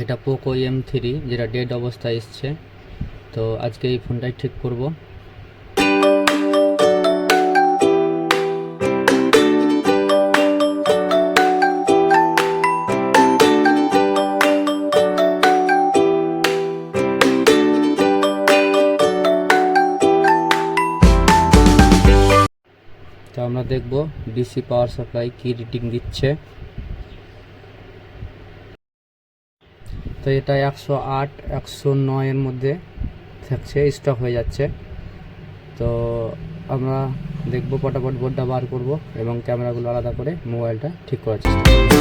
এটা Poco M3 যেটা dead অবস্থায় এসছে। তো আজকে এই ফোনটাই ঠিক করব। তো আমরা দেখব ডিসি পাওয়ার সাপ্লাই কি রিডিং দিচ্ছে। তো এটা 108 109 এর মধ্যে থাকছে, স্টক হয়ে যাচ্ছে। তো আমরা দেখব, পটাপট বোর্ডটা বার করব এবং ক্যামেরাগুলো আলাদা করে মোবাইলটা ঠিক করার চেষ্টা করব।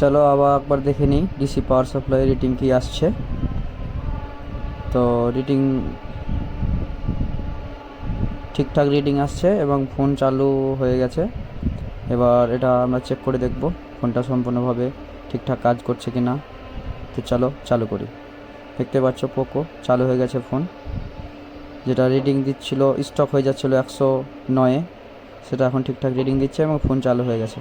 চলো আবার একবার দেখে নিই ডিসি পাওয়ার সাপ্লাই রিডিং কি আসছে। তো রিডিং ঠিকঠাক রিডিং আসছে এবং ফোন চালু হয়ে গেছে। এবার এটা আমরা চেক করে দেখব ফোনটা সম্পূর্ণভাবে ঠিকঠাক কাজ করছে কি না। তো চলো চালু করি। দেখতে পাচ্ছ পোকো চালু হয়ে গেছে ফোন। যেটা রিডিং দিচ্ছিল, স্টক হয়ে যাচ্ছিলো 109-এ, সেটা এখন ঠিকঠাক রিডিং দিচ্ছে এবং ফোন চালু হয়ে গেছে।